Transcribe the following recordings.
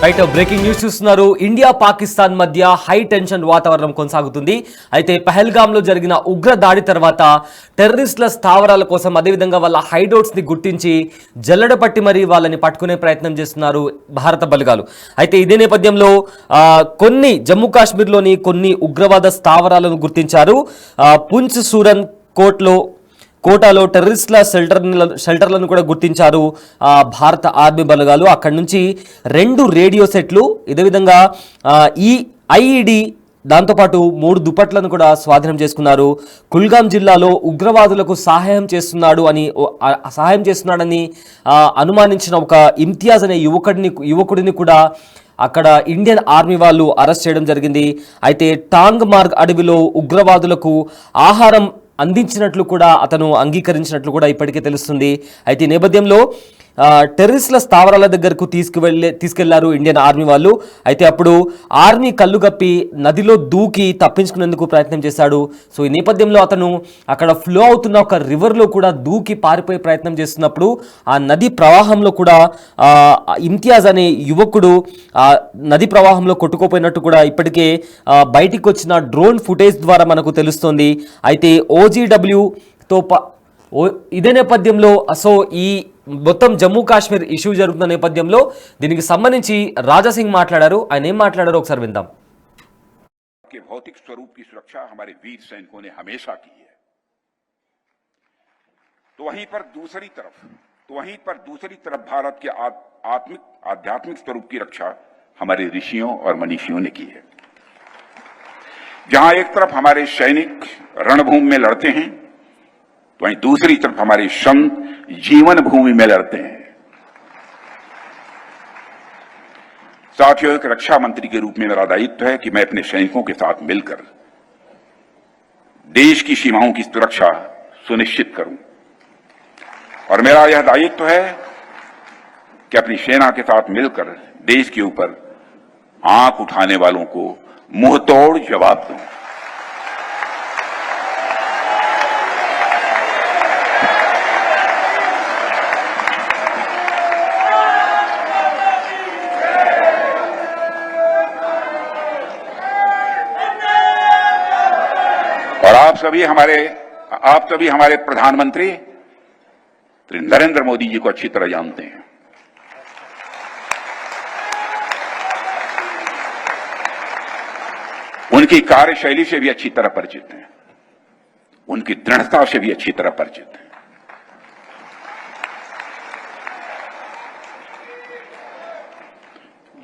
Right, breaking news చూస్తున్నారు. India Pakistan మధ్య high tension వాతావరణం కొనసాగుతుంది. అయితే పహల్గామ్ లో జరిగిన ఉగ్ర దాడి తర్వాత టెర్రరిస్టుల స్థావరాల కోసం అదేవిధంగా వాళ్ళ హైడౌట్స్ ని గుర్తించి జల్లెడ పట్టి మరీ వాళ్ళని పట్టుకునే ప్రయత్నం చేస్తున్నారు భారత బలగాలు. అయితే ఇదే నేపథ్యంలో కొన్ని జమ్మూ కాశ్మీర్లోని కొన్ని ఉగ్రవాద స్థావరాలను గుర్తించారు. పుంచ్ సూరన్ కోటాలో టెర్రరిస్టుల షెల్టర్లను కూడా గుర్తించారు భారత ఆర్మీ బలగాలు. అక్కడి నుంచి 2 రేడియో సెట్లు, ఇదే విధంగా ఈ ఐఈడి, దాంతోపాటు 3 దుప్పట్లను కూడా స్వాధీనం చేసుకున్నారు. కుల్గామ్ జిల్లాలో ఉగ్రవాదులకు సహాయం చేస్తున్నాడని అనుమానించిన ఒక ఇమ్తియాజ్ అనే యువకుడిని కూడా అక్కడ ఇండియన్ ఆర్మీ వాళ్ళు అరెస్ట్ చేయడం జరిగింది. అయితే టాంగ్ మార్గ్ అడవిలో ఉగ్రవాదులకు ఆహారం అందించినట్లు కూడా అతను అంగీకరించినట్లు కూడా ఇప్పటికే తెలుస్తుంది. అయితే ఈ నేపథ్యంలో టెర్రరిస్టుల స్థావరాల దగ్గరకు తీసుకెళ్లారు ఇండియన్ ఆర్మీ వాళ్ళు. అయితే అప్పుడు ఆర్మీ కళ్ళుగప్పి నదిలో దూకి తప్పించుకునేందుకు ప్రయత్నం చేశాడు. సో ఈ నేపథ్యంలో అతను అక్కడ ఫ్లో అవుతున్న ఒక రివర్లో కూడా దూకి పారిపోయే ప్రయత్నం చేస్తున్నప్పుడు ఆ నది ప్రవాహంలో కూడా ఇమ్తియాజ్ అనే యువకుడు నది ప్రవాహంలో కొట్టుకోపోయినట్టు కూడా ఇప్పటికే బయటికి వచ్చిన డ్రోన్ ఫుటేజ్ ద్వారా మనకు తెలుస్తోంది. అయితే OGWతో ఇదే నేపథ్యంలో ఈ మొత్తం జమ్మూ కాశ్మీర్ ఇష్యూ జరుగుతున్న నేపథ్యంలో దీనికి సంబంధించి రాజా సింగ్ మాట్లాడారు. ఆయన ఏం మాట్లాడారో ఒకసారి విందాం. भौतिक स्वरूप की सुरक्षा हमारे वीर सैनिकों ने हमेशा की है। तो वहीं पर दूसरी तरफ भारत के आध्यात्मिक स्वरूप की रक्षा हमारे ऋषियों और मनीषियों ने की है। जहां एक तरफ हमारे सैनिक रणभूमि में लड़ते हैं, तो वहीं दूसरी तरफ हमारे संत जीवन भूमि में लड़ते हैं। साथियों, एक रक्षा मंत्री के रूप में मेरा दायित्व है कि मैं अपने सैनिकों के साथ मिलकर देश की सीमाओं की सुरक्षा सुनिश्चित करूं, और मेरा यह दायित्व है कि अपनी सेना के साथ मिलकर देश के ऊपर आंख उठाने वालों को मुंहतोड़ जवाब दूं। और आप सभी हमारे प्रधानमंत्री नरेंद्र मोदी जी को अच्छी तरह जानते हैं। उनकी कार्यशैली से भी अच्छी तरह परिचित हैं, उनकी दृढ़ता से भी अच्छी तरह परिचित हैं।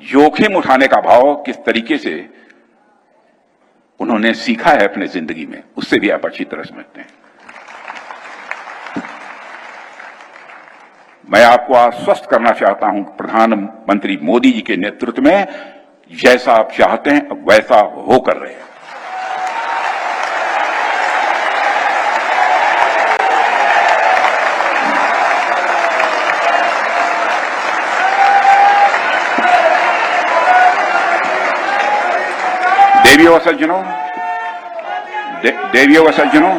जोखिम उठाने का भाव किस तरीके से उन्होंने सीखा है अपने जिंदगी में, उससे भी आप अच्छी तरह समझते हैं। मैं आपको आश्वस्त करना चाहता हूं कि प्रधानमंत्री मोदी जी के नेतृत्व में जैसा आप चाहते हैं वैसा होकर रहे। देवियों व सज्जनों,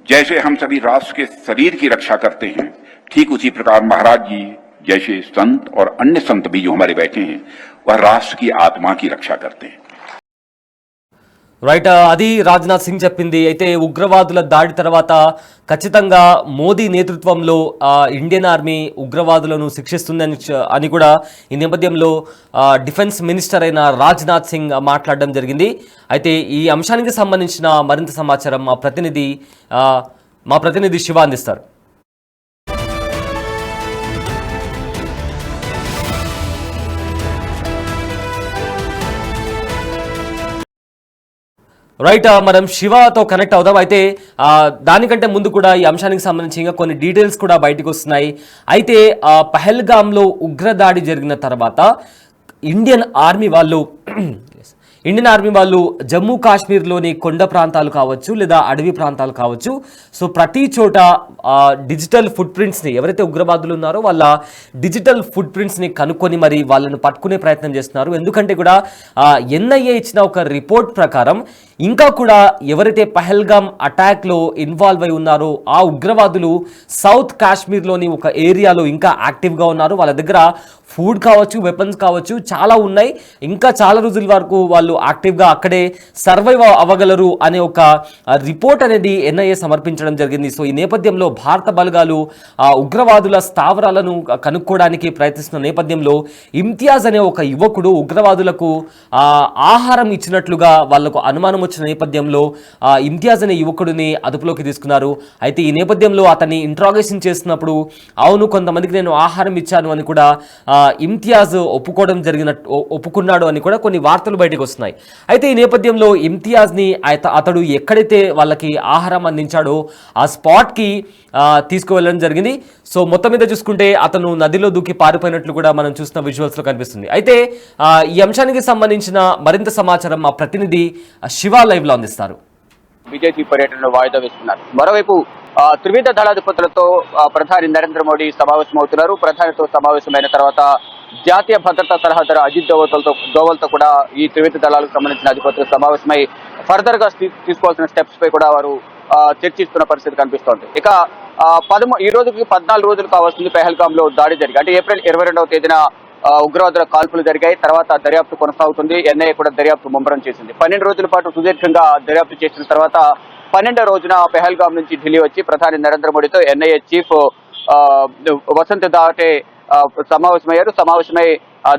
जैसे हम सभी राष्ट्र के शरीर की रक्षा करते हैं, ठीक उसी प्रकार महाराज जी जैसे संत और अन्य संत भी जो हमारे बैठे हैं, वह राष्ट्र की आत्मा की रक्षा करते हैं। రైట్, అది రాజ్నాథ్ సింగ్ చెప్పింది. అయితే ఉగ్రవాదుల దాడి తర్వాత ఖచ్చితంగా మోదీ నేతృత్వంలో ఇండియన్ ఆర్మీ ఉగ్రవాదులను శిక్షిస్తుందని అని కూడా ఈ నేపథ్యంలో డిఫెన్స్ మినిస్టర్ అయిన రాజ్నాథ్ సింగ్ మాట్లాడడం జరిగింది. అయితే ఈ అంశానికి సంబంధించిన మరింత సమాచారం మా ప్రతినిధి శివ అందిస్తారు. రైట్, మనం శివతో కనెక్ట్ అవుదాం. అయితే దానికంటే ముందు కూడా ఈ అంశానికి సంబంధించి ఇంకా కొన్ని డీటెయిల్స్ కూడా బయటకు వస్తున్నాయి. అయితే పహల్గామ్లో ఉగ్రదాడి జరిగిన తర్వాత ఇండియన్ ఇండియన్ ఆర్మీ వాళ్ళు జమ్మూ కాశ్మీర్లోని కొండ ప్రాంతాలు కావచ్చు లేదా అడవి ప్రాంతాలు కావచ్చు, సో ప్రతి చోట డిజిటల్ ఫుట్ ప్రింట్స్ని, ఎవరైతే ఉగ్రవాదులు ఉన్నారో వాళ్ళ డిజిటల్ ఫుట్ ప్రింట్స్ని కనుక్కొని మరి వాళ్ళను పట్టుకునే ప్రయత్నం చేస్తున్నారు. ఎందుకంటే కూడా ఎన్ఐఏ ఇచ్చిన ఒక రిపోర్ట్ ప్రకారం ఇంకా కూడా ఎవరైతే పహల్గామ్ అటాక్లో ఇన్వాల్వ్ అయి ఉన్నారో ఆ ఉగ్రవాదులు సౌత్ కాశ్మీర్లోని ఒక ఏరియాలో ఇంకా యాక్టివ్గా ఉన్నారు. వాళ్ళ దగ్గర ఫుడ్ కావచ్చు, వెపన్స్ కావచ్చు, చాలా ఉన్నాయి. ఇంకా చాలా రోజుల వరకు వాళ్ళు యాక్టివ్గా అక్కడే సర్వైవ్ అవ్వగలరు అనే ఒక రిపోర్ట్ అనేది ఎన్ఐఏ సమర్పించడం జరిగింది. సో ఈ నేపథ్యంలో భారత బలగాలు ఉగ్రవాదుల స్థావరాలను కనుక్కోవడానికి ప్రయత్నిస్తున్న నేపథ్యంలో ఇమ్తియాజ్ అనే ఒక యువకుడు ఉగ్రవాదులకు ఆహారం ఇచ్చినట్లుగా వాళ్లకు అనుమానం వచ్చిన నేపథ్యంలో ఇమ్తియాజ్ అనే యువకుడిని అదుపులోకి తీసుకున్నారు. అయితే ఈ నేపథ్యంలో అతన్ని ఇంట్రాగేషన్ చేస్తున్నప్పుడు అవును కొంతమందికి నేను ఆహారం ఇచ్చాను అని కూడా ఇమ్తియాజ్ ఒప్పుకున్నాడు అని కూడా కొన్ని వార్తలు బయటకు వస్తున్నాయి. అయితే ఈ నేపథ్యంలో ఇమ్తియాజ్ని అతడు ఎక్కడైతే వాళ్ళకి ఆహారం అందించాడో ఆ స్పాట్కి తీసుకువెళ్ళడం జరిగింది. సో మొత్తం మీద చూసుకుంటే అతను నదిలో దూకి పారిపోయినట్లు కూడా మనం చూసిన విజువల్స్లో కనిపిస్తుంది. అయితే ఈ అంశానికి సంబంధించిన మరింత సమాచారం మా ప్రతినిధి శివ లైవ్లో అందిస్తారు. విదేశీ పర్యటనలో వాయిదా వేస్తున్నారు. మరోవైపు త్రివిధ దళాధిపతులతో ప్రధాని నరేంద్ర మోడీ సమావేశమవుతున్నారు. ప్రధానితో సమావేశమైన తర్వాత జాతీయ భద్రతా సలహాదారు అజిత్ దోవల్తో కూడా ఈ త్రివిధ దళాలకు సంబంధించిన అధిపతులు సమావేశమై ఫర్దర్ గా తీసుకోవాల్సిన స్టెప్స్ పై కూడా వారు చర్చిస్తున్న పరిస్థితి కనిపిస్తోంది. ఇక ఈ రోజుకి 14 రోజులు కావాల్సింది పెహల్గామ్ లో దాడి జరిగి, అంటే ఏప్రిల్ 22వ తేదీన ఉగ్రవాదుల కాల్పులు జరిగాయి. తర్వాత దర్యాప్తు కొనసాగుతుంది. ఎన్ఐఏ కూడా దర్యాప్తు ముమ్మరం చేసింది. 12 రోజుల పాటు సుదీర్ఘంగా దర్యాప్తు చేసిన తర్వాత 12వ రోజున పెహల్గామ్ నుంచి ఢిల్లీ వచ్చి ప్రధాని నరేంద్ర మోడీతో ఎన్ఐఏ చీఫ్ వసంత్ దావటే సమావేశమై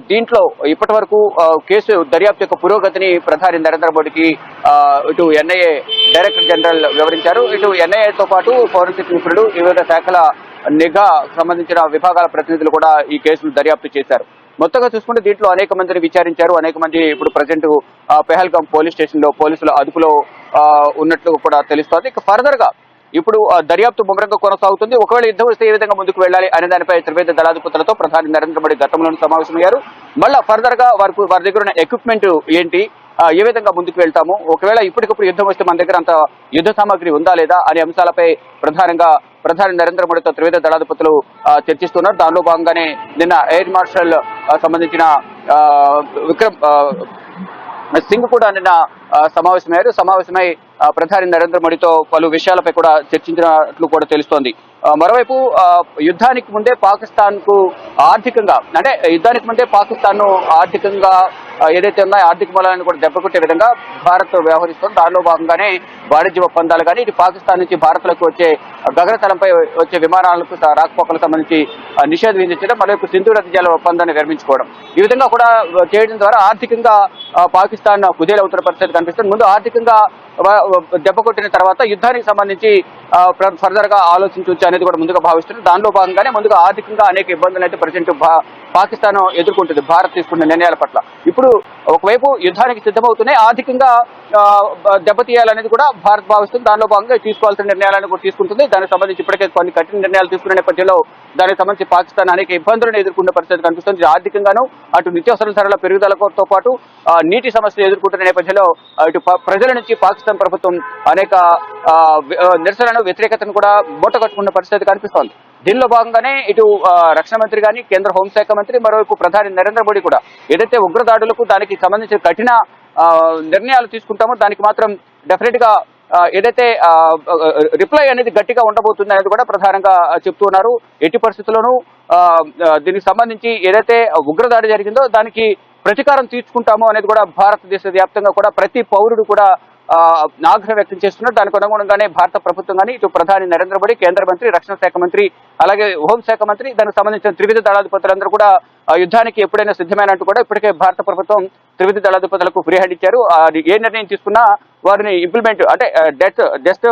దీంట్లో ఇప్పటి వరకు కేసు దర్యాప్తు యొక్క పురోగతిని ప్రధాని నరేంద్ర మోడీకి ఇటు ఎన్ఐఏ డైరెక్టర్ జనరల్ వివరించారు. ఇటు ఎన్ఐఏతో పాటు ఫోరెన్సిక్ నిపుణులు, వివిధ శాఖల నిఘా సంబంధించిన విభాగాల ప్రతినిధులు కూడా ఈ కేసును దర్యాప్తు చేశారు. మొత్తంగా చూసుకుంటే దీంట్లో అనేక మందిని విచారించారు. అనేక మంది ఇప్పుడు ప్రజెంట్ పెహల్గామ్ పోలీస్ స్టేషన్ లో పోలీసుల అదుపులో ఉన్నట్లు కూడా తెలుస్తోంది. ఇక ఫర్దర్ గా ఇప్పుడు దర్యాప్తు ముమ్మరంగా కొనసాగుతుంది. ఒకవేళ యుద్ధం వస్తే ఏ విధంగా ముందుకు వెళ్ళాలి అనే దానిపై త్రివేద దళాధిపతులతో ప్రధాని నరేంద్ర మోడీ గతంలోనూ సమావేశమయ్యారు. మళ్ళా ఫర్దర్ గా వారి దగ్గర ఉన్న ఎక్విప్మెంట్ ఏంటి, ఏ విధంగా ముందుకు వెళ్తాము, ఒకవేళ ఇప్పటికప్పుడు యుద్ధం వస్తే మన దగ్గర అంత యుద్ధ సామాగ్రి ఉందా లేదా అనే అంశాలపై ప్రధానంగా ప్రధాని నరేంద్ర మోడీతో త్రివిధ దళాధిపతులు చర్చిస్తున్నారు. దానిలో భాగంగానే నిన్న ఎయిర్ మార్షల్ సంబంధించిన విక్రమ్ సింగ్ కూడా నిన్న సమావేశమై ప్రధాని నరేంద్ర మోడీతో పలు విషయాలపై కూడా చర్చించినట్లు కూడా తెలుస్తోంది. మరోవైపు యుద్ధానికి ముందే పాకిస్తాన్ కు ఆర్థికంగా, అంటే యుద్ధానికి ముందే పాకిస్తాన్ ను ఆర్థికంగా ఏదైతే ఉన్నాయో ఆర్థిక మూలాలను కూడా దెబ్బకొట్టే విధంగా భారత్ వ్యవహరిస్తోంది. దానిలో భాగంగానే వాణిజ్య ఒప్పందాలు కానీ, ఇటు పాకిస్తాన్ నుంచి భారత్లోకి వచ్చే గగనతలంపై వచ్చే విమానాలకు రాకపోకలకు సంబంధించి నిషేధం విధించడం, మరోవైపు సింధు నది జల ఒప్పందాన్ని నిర్మించుకోవడం, ఈ విధంగా కూడా చేయడం ద్వారా ఆర్థికంగా పాకిస్తాన్ కుదేలవుతున్న పరిస్థితి కనిపిస్తుంది. ముందు ఆర్థికంగా దెబ్బ కొట్టిన తర్వాత యుద్ధానికి సంబంధించి ఫర్దర్ గా ఆలోచించవచ్చు అనేది కూడా ముందుగా భావిస్తున్నారు. దానిలో భాగంగానే ముందుగా ఆర్థికంగా అనేక ఇబ్బందులు అయితే ప్రజెంట్ పాకిస్తాన్ ఎదుర్కొంటుంది భారత్ తీసుకున్న నిర్ణయాల పట్ల. ఇప్పుడు ఒకవైపు యుద్ధానికి సిద్ధమవుతున్నాయి, ఆర్థికంగా దెబ్బతీయాలనేది కూడా భారత్ భావిస్తుంది. దానిలో భాగంగా తీసుకోవాల్సిన నిర్ణయాలను కూడా తీసుకుంటుంది. దానికి సంబంధించి ఇప్పటికే కొన్ని కఠిన నిర్ణయాలు తీసుకునే నేపథ్యంలో దానికి సంబంధించి పాకిస్తాన్ అనేక ఇబ్బందులను ఎదుర్కొన్న పరిస్థితి కనిపిస్తుంది. ఆర్థికంగాను, అటు నిత్యావసర ధరల పెరుగుదలతో పాటు నీటి సమస్యలు ఎదుర్కొంటున్న నేపథ్యంలో ఇటు ప్రజల నుంచి పాకిస్తాన్ ప్రభుత్వం అనేక నిరసనను, వ్యతిరేకతను కూడా మూటగట్టుకున్న పరిస్థితి కనిపిస్తోంది. దీనిలో భాగంగానే ఇటు రక్షణ మంత్రి గాని, కేంద్ర హోంశాఖ మంత్రి, మరోవైపు ప్రధాని నరేంద్ర మోడీ కూడా ఏదైతే ఉగ్రదాడులకు దానికి సంబంధించిన కఠిన నిర్ణయాలు తీసుకుంటామో దానికి మాత్రం డెఫినెట్ గా ఏదైతే రిప్లై అనేది గట్టిగా ఉండబోతుంది అనేది కూడా ప్రధానంగా చెప్తున్నారు. ఎట్టి పరిస్థితుల్లోనూ దీనికి సంబంధించి ఏదైతే ఉగ్రదాడి జరిగిందో దానికి ప్రతీకారం తీర్చుకుంటామో అనేది కూడా భారతదేశ వ్యాప్తంగా కూడా ప్రతి పౌరుడు కూడా ఆగ్రహం వ్యక్తం చేస్తున్నారు. దానికి అనుగుణంగానే భారత ప్రభుత్వం కానీ, ఇటు ప్రధాని నరేంద్ర మోడీ, కేంద్ర మంత్రి, రక్షణ శాఖ మంత్రి, అలాగే హోంశాఖ మంత్రి, దానికి సంబంధించిన త్రివిధ దళాధిపతులందరూ కూడా యుద్ధానికి ఎప్పుడైనా సిద్ధమైనట్టు కూడా ఇప్పటికే భారత ప్రభుత్వం త్రివిధ దళాధిపతులకు ఫ్రీ హ్యాండ్ ఇచ్చారు. ఏ నిర్ణయం తీసుకున్నా వారిని ఇంప్లిమెంట్, అంటే జస్ట్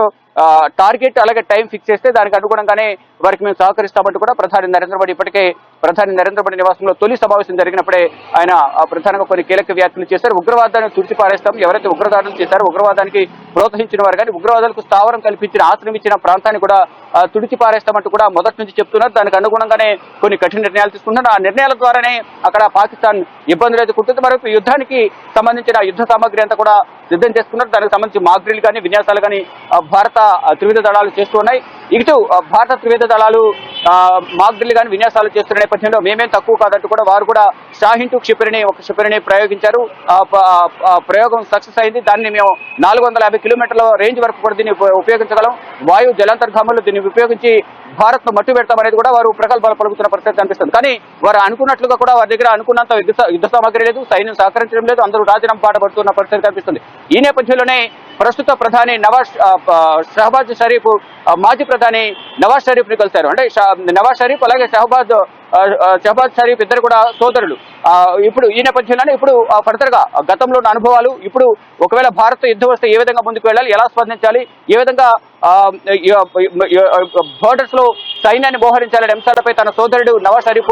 టార్గెట్ అలాగే టైం ఫిక్స్ చేస్తే దానికి అనుగుణంగానే వారికి మేము సహకరిస్తామంటూ కూడా ప్రధాని నరేంద్ర మోడీ ఇప్పటికే ప్రధాని నరేంద్ర మోడీ నివాసంలో తొలి సమావేశం జరిగినప్పుడే ఆయన ప్రధానంగా కొన్ని కీలక వ్యాఖ్యలు చేశారు. ఉగ్రవాదాన్ని తుడిచిపారేస్తాం, ఎవరైతే ఉగ్రదాడులు చేశారో ఉగ్రవాదానికి ప్రోత్సహించిన వారు కానీ ఉగ్రవాదాలకు స్థావరం కల్పించిన ఆశ్రయం ఇచ్చిన ప్రాంతాన్ని కూడా తుడిచి పారేస్తామంటూ కూడా మొదటి నుంచి చెప్తున్నారు. దానికి అనుగుణంగానే కొన్ని కఠిన నిర్ణయాలు తీసుకుంటున్నారు. ఆ నిర్ణయాల ద్వారానే అక్కడ పాకిస్తాన్ ఇబ్బందులు ఎదుర్కొంటుంది. మరొక యుద్ధానికి సంబంధించిన యుద్ధ సామాగ్రి అంతా కూడా సిద్ధం చేసుకున్నారు. దానికి సంబంధించి మాక్ డ్రిల్ కానీ విన్యాసాలు కానీ భారత త్రివిధ దళాలు చేస్తూ ఉన్నాయి. ఇటు భారత త్రివిధ దళాలు మాక్ డ్రిల్ కానీ విన్యాసాలు చేస్తున్న నేపథ్యంలో మేమేం తక్కువ కాదంటూ కూడా వారు కూడా షాహిన్ 2 క్షిపణిని ప్రయోగించారు. ప్రయోగం సక్సెస్ అయింది. దాన్ని మేము 450 కిలోమీటర్ల రేంజ్ వరకు కూడా దీన్ని ఉపయోగించగలం. వాయు జలాంతర్గాములు దీన్ని ఉపయోగించి భారత్ ను మట్టు పెడతామనేది కూడా వారు ప్రగల్భాలు పలుకుతున్న పరిస్థితి కనిపిస్తుంది. కానీ వారు అనుకున్నట్లుగా కూడా వారి దగ్గర అనుకున్నంత యుద్ధ సామాగ్రి లేదు, సైన్యం సహకరించడం లేదు, అందరూ రాజీనామా పాట పడుతున్న పరిస్థితి కనిపిస్తుంది. ఈ నేపథ్యంలోనే ప్రస్తుత ప్రధాని షహబాజ్ షరీఫ్ మాజీ ప్రధాని నవాజ్ షరీఫ్ ని కలిశారు. అంటే నవాజ్ షరీఫ్ అలాగే షహబాజ్ షరీఫ్ ఇద్దరు కూడా సోదరులు. ఇప్పుడు ఈ నేపథ్యంలోనే ఇప్పుడు ఫర్దర్ గా గతంలో ఉన్న అనుభవాలు, ఇప్పుడు ఒకవేళ భారత్ యుద్ధం వస్తే ఏ విధంగా ముందుకు వెళ్ళాలి, ఎలా స్పందించాలి, ఏ విధంగా బోర్డర్స్ లో సైన్యాన్ని మోహరించాలనే అంశాలపై తన సోదరుడు నవాజ్ షరీఫ్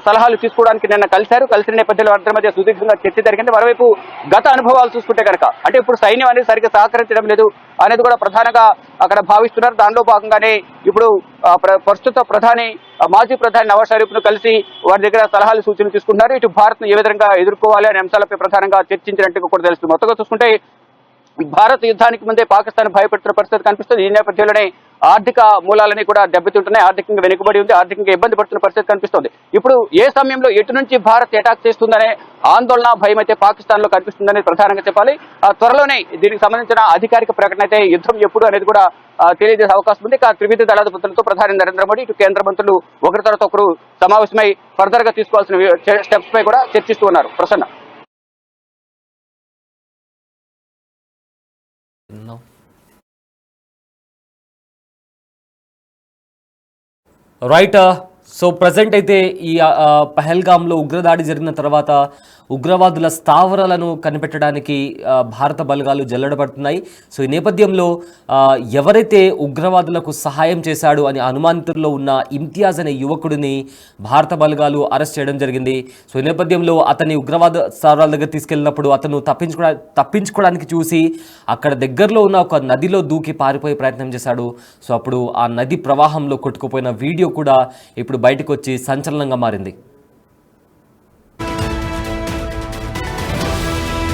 సలహాలు తీసుకోవడానికి నిన్న కలిసిన నేపథ్యంలో అందరి మధ్య సుదీర్ఘంగా చర్చ జరిగింది. మరోవైపు గత అనుభవాలు చూసుకుంటే కనుక అంటే ఇప్పుడు సైన్యం అనేది సరిగ్గా సహకరించడం లేదు అనేది కూడా ప్రధానంగా అక్కడ భావిస్తున్నారు. దానిలో భాగంగానే ఇప్పుడు ప్రస్తుత మాజీ ప్రధాని నవాజ్ షరీఫ్ ను కలిసి వారి దగ్గర సలహాలు సూచనలు తీసుకుంటున్నారు. ఇటు భారత్ ను ఏ విధంగా ఎదుర్కోవాలి అనే అంశాలపై ప్రధానంగా చర్చించినట్టుగా కూడా తెలుస్తుంది. మొత్తంగా చూసుకుంటే భారత్ యుద్ధానికి ముందే పాకిస్తాన్ భయపెడుతున్న పరిస్థితి కనిపిస్తుంది. ఈ నేపథ్యంలోనే ఆర్థిక మూలాలని కూడా దెబ్బతింటున్నాయి. ఆర్థికంగా వెనుకబడి ఉంది, ఆర్థికంగా ఇబ్బంది పడుతున్న పరిస్థితి కనిపిస్తుంది. ఇప్పుడు ఏ సమయంలో ఎటు నుంచి భారత్ అటాక్ చేస్తుందనే ఆందోళన, భయం అయితే పాకిస్తాన్ లో కనిపిస్తుందని ప్రధానంగా చెప్పాలి. త్వరలోనే దీనికి సంబంధించిన అధికారిక ప్రకటన అయితే యుద్ధం ఎప్పుడు అనేది కూడా తెలియజేసే అవకాశం ఉంది. త్రివిధ దళాధిపతులతో ప్రధాని నరేంద్ర మోడీ, ఇటు కేంద్ర మంత్రులు ఒకరి తర్వాత ఒకరు సమావేశమై ఫర్దర్ గా తీసుకోవాల్సిన స్టెప్స్ పై కూడా చర్చిస్తూ ఉన్నారు. ప్రసన్న. రైట్. సో ప్రజెంట్ అయితే ఈ పహల్గామ్లో ఉగ్రదాడి జరిగిన తర్వాత ఉగ్రవాదుల స్థావరాలను కనిపెట్టడానికి భారత బలగాలు జల్లెడబడుతున్నాయి. సో ఈ నేపథ్యంలో ఎవరైతే ఉగ్రవాదులకు సహాయం చేశాడు అని అనుమానితుల్లో ఉన్న ఇమ్తియాజ్ అనే యువకుడిని భారత బలగాలు అరెస్ట్ చేయడం జరిగింది. సో ఈ నేపథ్యంలో అతని ఉగ్రవాద స్థావరాల దగ్గర తీసుకెళ్ళినప్పుడు అతను తప్పించుకోవడానికి చూసి అక్కడ దగ్గరలో ఉన్న ఒక నదిలో దూకి పారిపోయే ప్రయత్నం చేశాడు. సో అప్పుడు ఆ నది ప్రవాహంలో కొట్టుకుపోయిన వీడియో కూడా ఇప్పుడు బయటకు వచ్చి సంచలనంగా మారింది.